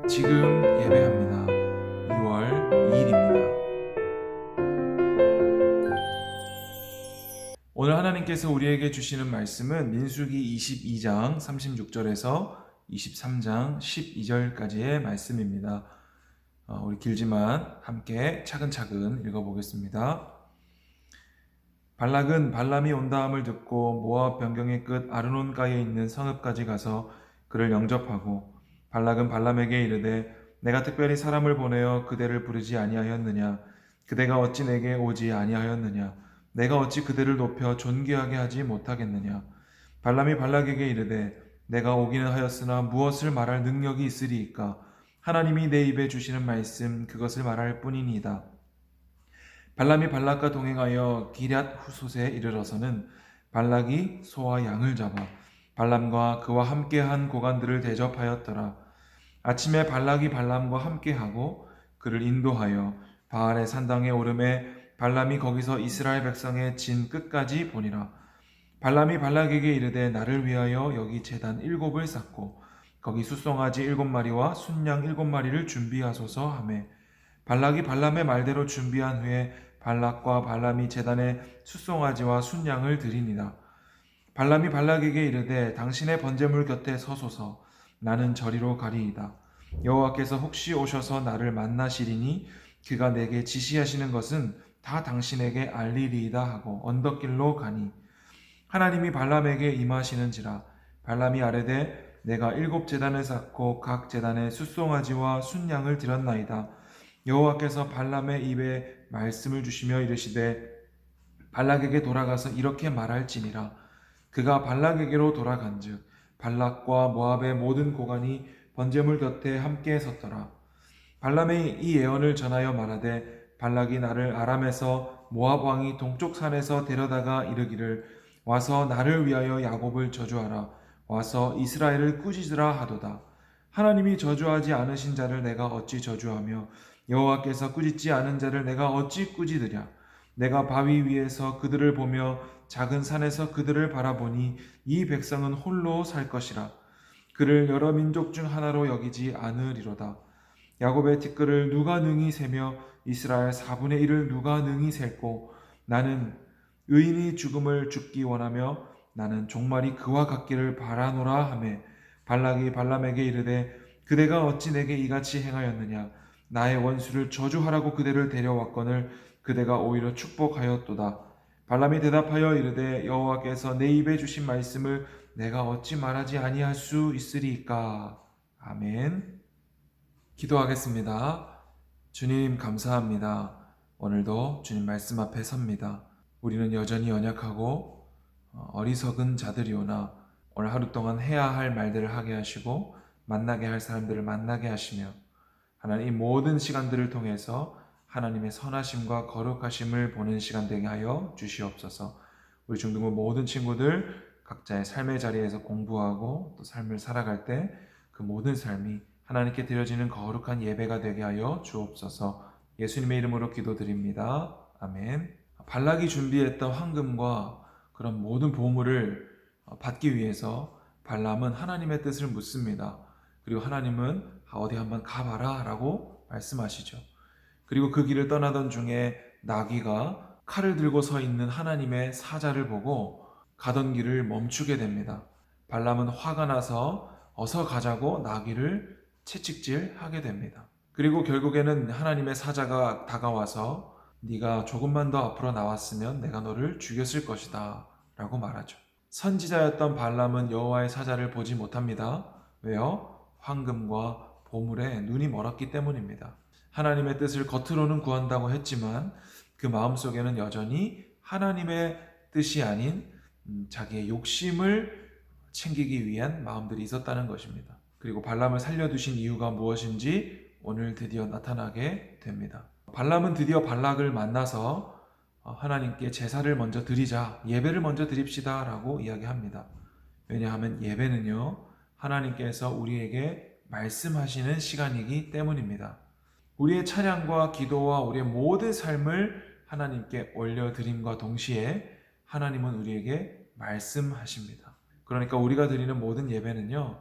지금 예배합니다. 2월 2일입니다. 오늘 하나님께서 우리에게 주시는 말씀은 민수기 22장 36절에서 23장 12절까지의 말씀입니다. 우리 길지만 함께 차근차근 읽어보겠습니다. 발락은 발람이 온다함을 듣고 모압 변경의 끝 아르논가에 있는 성읍까지 가서 그를 영접하고 발락은 발람에게 이르되 내가 특별히 사람을 보내어 그대를 부르지 아니하였느냐? 그대가 어찌 내게 오지 아니하였느냐? 내가 어찌 그대를 높여 존귀하게 하지 못하겠느냐? 발람이 발락에게 이르되 내가 오기는 하였으나 무엇을 말할 능력이 있으리이까? 하나님이 내 입에 주시는 말씀 그것을 말할 뿐이니이다. 발람이 발락과 동행하여 기럇 후솥에 이르러서는 발락이 소와 양을 잡아 발람과 그와 함께한 고관들을 대접하였더라. 아침에 발락이 발람과 함께하고 그를 인도하여 바알의 산당에 오르매 발람이 거기서 이스라엘 백성의 진 끝까지 보니라. 발람이 발락에게 이르되 나를 위하여 여기 제단 7을 쌓고 거기 숫송아지 7마리와 순양 7마리를 준비하소서 하매 발락이 발람의 말대로 준비한 후에 발락과 발람이 제단에 숫송아지와 순양을 드리니라. 발람이 발락에게 이르되 당신의 번제물 곁에 서소서 나는 저리로 가리이다. 여호와께서 혹시 오셔서 나를 만나시리니 그가 내게 지시하시는 것은 다 당신에게 알리리이다 하고 언덕길로 가니 하나님이 발람에게 임하시는지라. 발람이 아뢰되 내가 7제단을 쌓고 각 제단에 숫송아지와 순양을 드렸나이다. 여호와께서 발람의 입에 말씀을 주시며 이르시되 발락에게 돌아가서 이렇게 말할지니라. 그가 발락에게로 돌아간즉 발락과 모압의 모든 고관이 번제물 곁에 함께 섰더라. 발람이 이 예언을 전하여 말하되 발락이 나를 아람에서 모압 왕이 동쪽 산에서 데려다가 이르기를 와서 나를 위하여 야곱을 저주하라. 와서 이스라엘을 꾸짖으라 하도다. 하나님이 저주하지 않으신 자를 내가 어찌 저주하며 여호와께서 꾸짖지 않은 자를 내가 어찌 꾸짖으랴. 내가 바위 위에서 그들을 보며 작은 산에서 그들을 바라보니 이 백성은 홀로 살 것이라. 그를 여러 민족 중 하나로 여기지 않으리로다. 야곱의 티끌을 누가 능히 세며 이스라엘 4분의 1을 누가 능히 셀고 나는 의인이 죽음을 죽기 원하며 나는 종말이 그와 같기를 바라노라 하매 발락이 발람에게 이르되 그대가 어찌 내게 이같이 행하였느냐? 나의 원수를 저주하라고 그대를 데려왔거늘 그대가 오히려 축복하였도다. 발람이 대답하여 이르되 여호와께서 내 입에 주신 말씀을 내가 어찌 말하지 아니할 수 있으리이까. 아멘. 기도하겠습니다. 주님 감사합니다. 오늘도 주님 말씀 앞에 섭니다. 우리는 여전히 연약하고 어리석은 자들이오나 오늘 하루 동안 해야 할 말들을 하게 하시고 만나게 할 사람들을 만나게 하시며 하나님 이 모든 시간들을 통해서 하나님의 선하심과 거룩하심을 보는 시간 되게 하여 주시옵소서. 우리 중등부 모든 친구들 각자의 삶의 자리에서 공부하고 또 삶을 살아갈 때 그 모든 삶이 하나님께 드려지는 거룩한 예배가 되게 하여 주옵소서. 예수님의 이름으로 기도드립니다. 아멘. 발락이 준비했던 황금과 그런 모든 보물을 받기 위해서 발람은 하나님의 뜻을 묻습니다. 그리고 하나님은 어디 한번 가봐라 라고 말씀하시죠. 그리고 그 길을 떠나던 중에 나귀가 칼을 들고 서 있는 하나님의 사자를 보고 가던 길을 멈추게 됩니다. 발람은 화가 나서 어서 가자고 나귀를 채찍질하게 됩니다. 그리고 결국에는 하나님의 사자가 다가와서 네가 조금만 더 앞으로 나왔으면 내가 너를 죽였을 것이다 라고 말하죠. 선지자였던 발람은 여호와의 사자를 보지 못합니다. 왜요? 황금과 보물에 눈이 멀었기 때문입니다. 하나님의 뜻을 겉으로는 구한다고 했지만 그 마음속에는 여전히 하나님의 뜻이 아닌 자기의 욕심을 챙기기 위한 마음들이 있었다는 것입니다. 그리고 발람을 살려두신 이유가 무엇인지 오늘 드디어 나타나게 됩니다. 발람은 드디어 발락을 만나서 하나님께 제사를 먼저 드리자, 예배를 먼저 드립시다 라고 이야기합니다. 왜냐하면 예배는요, 하나님께서 우리에게 말씀하시는 시간이기 때문입니다. 우리의 찬양과 기도와 우리의 모든 삶을 하나님께 올려드림과 동시에 하나님은 우리에게 말씀하십니다. 그러니까 우리가 드리는 모든 예배는요,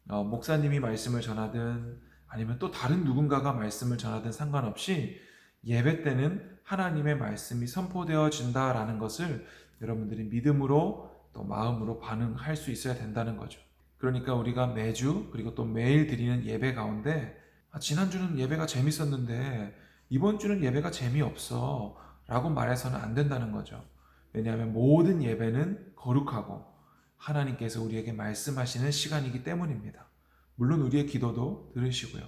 목사님이 말씀을 전하든 아니면 또 다른 누군가가 말씀을 전하든 상관없이 예배 때는 하나님의 말씀이 선포되어진다라는 것을 여러분들이 믿음으로 또 마음으로 반응할 수 있어야 된다는 거죠. 그러니까 우리가 매주 그리고 또 매일 드리는 예배 가운데 지난주는 예배가 재밌었는데 이번 주는 예배가 재미없어 라고 말해서는 안 된다는 거죠. 왜냐하면 모든 예배는 거룩하고 하나님께서 우리에게 말씀하시는 시간이기 때문입니다. 물론 우리의 기도도 들으시고요.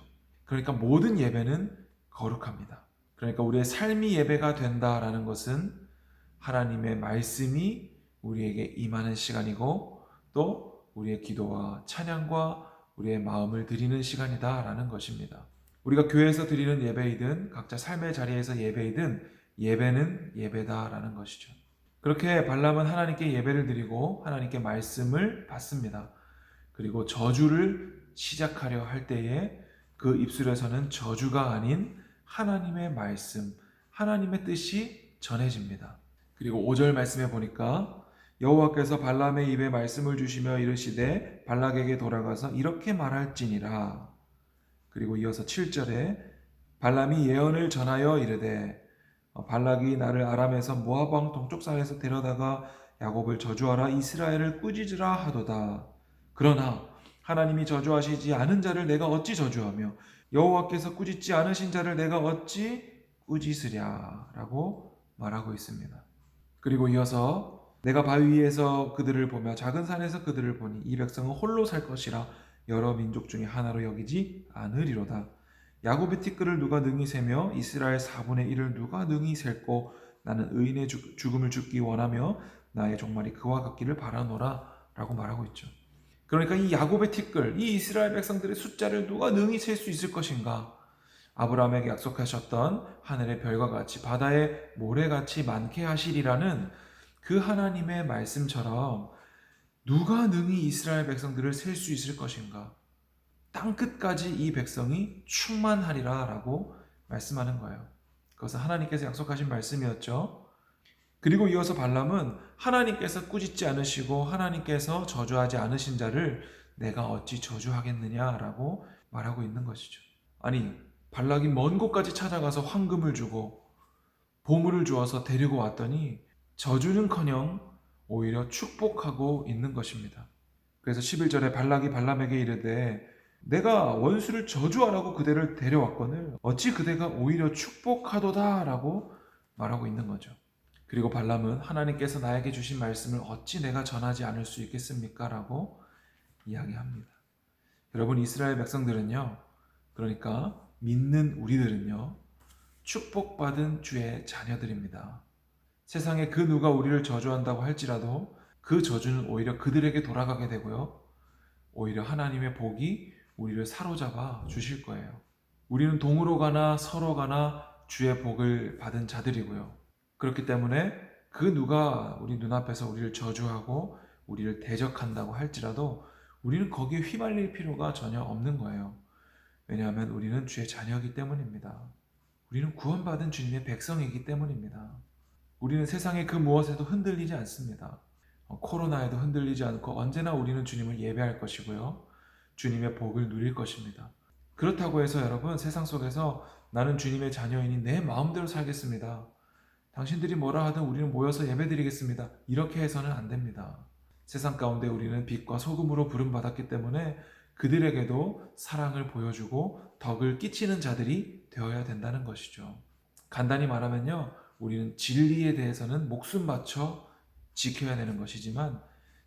그러니까 모든 예배는 거룩합니다. 그러니까 우리의 삶이 예배가 된다라는 것은 하나님의 말씀이 우리에게 임하는 시간이고 또 우리의 기도와 찬양과 우리의 마음을 드리는 시간이다라는 것입니다. 우리가 교회에서 드리는 예배이든 각자 삶의 자리에서 예배이든 예배는 예배다라는 것이죠. 그렇게 발람은 하나님께 예배를 드리고 하나님께 말씀을 받습니다. 그리고 저주를 시작하려 할 때에 그 입술에서는 저주가 아닌 하나님의 말씀, 하나님의 뜻이 전해집니다. 그리고 5절 말씀에 보니까 여호와께서 발람의 입에 말씀을 주시며 이르시되 발락에게 돌아가서 이렇게 말할지니라. 그리고 이어서 7절에 발람이 예언을 전하여 이르되 발락이 나를 아람에서 모압 왕 동쪽 산에서 데려다가 야곱을 저주하라 이스라엘을 꾸짖으라 하도다. 그러나 하나님이 저주하시지 않은 자를 내가 어찌 저주하며 여호와께서 꾸짖지 않으신 자를 내가 어찌 꾸짖으랴 라고 말하고 있습니다. 그리고 이어서 내가 바위 위에서 그들을 보며 작은 산에서 그들을 보니 이 백성은 홀로 살 것이라 여러 민족 중에 하나로 여기지 않으리로다. 야곱의 티끌을 누가 능히 세며 이스라엘 4분의 1을 누가 능히 셀고 나는 의인의 죽음을 죽기 원하며 나의 종말이 그와 같기를 바라노라 라고 말하고 있죠. 그러니까 이 야곱의 티끌, 이 이스라엘 백성들의 숫자를 누가 능히 셀 수 있을 것인가? 아브라함에게 약속하셨던 하늘의 별과 같이 바다의 모래같이 많게 하시리라는 그 하나님의 말씀처럼 누가 능히 이스라엘 백성들을 셀 수 있을 것인가? 땅 끝까지 이 백성이 충만하리라 라고 말씀하는 거예요. 그것은 하나님께서 약속하신 말씀이었죠. 그리고 이어서 발람은 하나님께서 꾸짖지 않으시고 하나님께서 저주하지 않으신 자를 내가 어찌 저주하겠느냐라고 말하고 있는 것이죠. 아니, 발락이 먼 곳까지 찾아가서 황금을 주고 보물을 주어서 데리고 왔더니 저주는커녕 오히려 축복하고 있는 것입니다. 그래서 11절에 발락이 발람에게 이르되 내가 원수를 저주하라고 그대를 데려왔거늘 어찌 그대가 오히려 축복하도다 라고 말하고 있는 거죠. 그리고 발람은 하나님께서 나에게 주신 말씀을 어찌 내가 전하지 않을 수 있겠습니까? 라고 이야기합니다. 여러분, 이스라엘 백성들은요, 그러니까 믿는 우리들은요, 축복받은 주의 자녀들입니다. 세상에 그 누가 우리를 저주한다고 할지라도 그 저주는 오히려 그들에게 돌아가게 되고요, 오히려 하나님의 복이 우리를 사로잡아 주실 거예요. 우리는 동으로 가나 서로 가나 주의 복을 받은 자들이고요. 그렇기 때문에 그 누가 우리 눈앞에서 우리를 저주하고 우리를 대적한다고 할지라도 우리는 거기에 휘말릴 필요가 전혀 없는 거예요. 왜냐하면 우리는 주의 자녀이기 때문입니다. 우리는 구원받은 주님의 백성이기 때문입니다. 우리는 세상의 그 무엇에도 흔들리지 않습니다. 코로나에도 흔들리지 않고 언제나 우리는 주님을 예배할 것이고요. 주님의 복을 누릴 것입니다. 그렇다고 해서 여러분, 세상 속에서 나는 주님의 자녀이니 내 마음대로 살겠습니다. 당신들이 뭐라 하든 우리는 모여서 예배드리겠습니다. 이렇게 해서는 안 됩니다. 세상 가운데 우리는 빛과 소금으로 부름받았기 때문에 그들에게도 사랑을 보여주고 덕을 끼치는 자들이 되어야 된다는 것이죠. 간단히 말하면요, 우리는 진리에 대해서는 목숨 바쳐 지켜야 되는 것이지만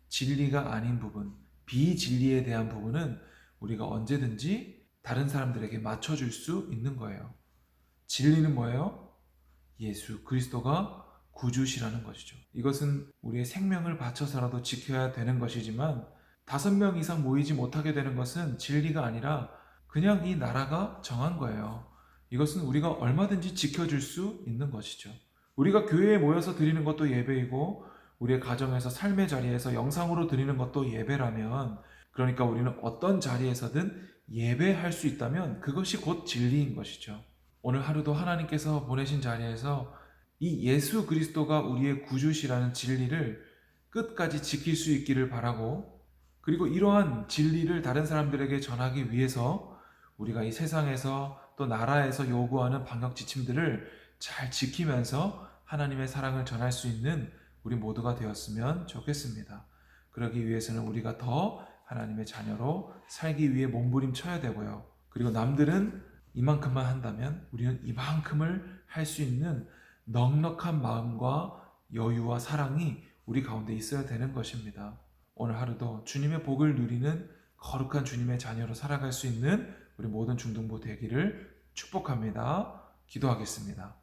진리가 아닌 부분, 비진리에 대한 부분은 우리가 언제든지 다른 사람들에게 맞춰줄 수 있는 거예요. 진리는 뭐예요? 예수 그리스도가 구주시라는 것이죠. 이것은 우리의 생명을 바쳐서라도 지켜야 되는 것이지만 5명 이상 모이지 못하게 되는 것은 진리가 아니라 그냥 이 나라가 정한 거예요. 이것은 우리가 얼마든지 지켜줄 수 있는 것이죠. 우리가 교회에 모여서 드리는 것도 예배이고 우리의 가정에서 삶의 자리에서 영상으로 드리는 것도 예배라면, 그러니까 우리는 어떤 자리에서든 예배할 수 있다면 그것이 곧 진리인 것이죠. 오늘 하루도 하나님께서 보내신 자리에서 이 예수 그리스도가 우리의 구주시라는 진리를 끝까지 지킬 수 있기를 바라고, 그리고 이러한 진리를 다른 사람들에게 전하기 위해서 우리가 이 세상에서 또 나라에서 요구하는 방역 지침들을 잘 지키면서 하나님의 사랑을 전할 수 있는 우리 모두가 되었으면 좋겠습니다. 그러기 위해서는 우리가 더 하나님의 자녀로 살기 위해 몸부림쳐야 되고요. 그리고 남들은 이만큼만 한다면 우리는 이만큼을 할 수 있는 넉넉한 마음과 여유와 사랑이 우리 가운데 있어야 되는 것입니다. 오늘 하루도 주님의 복을 누리는 거룩한 주님의 자녀로 살아갈 수 있는 우리 모든 중등부 되기를 축복합니다. 기도하겠습니다.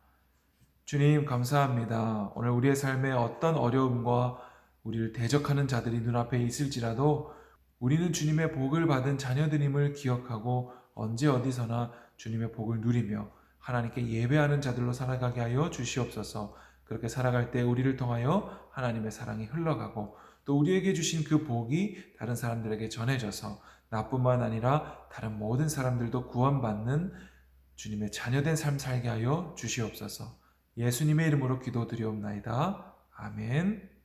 주님 감사합니다. 오늘 우리의 삶에 어떤 어려움과 우리를 대적하는 자들이 눈앞에 있을지라도 우리는 주님의 복을 받은 자녀들임을 기억하고 언제 어디서나 주님의 복을 누리며 하나님께 예배하는 자들로 살아가게 하여 주시옵소서. 그렇게 살아갈 때 우리를 통하여 하나님의 사랑이 흘러가고 또 우리에게 주신 그 복이 다른 사람들에게 전해져서 나뿐만 아니라 다른 모든 사람들도 구원받는 주님의 자녀된 삶 살게 하여 주시옵소서. 예수님의 이름으로 기도드리옵나이다. 아멘.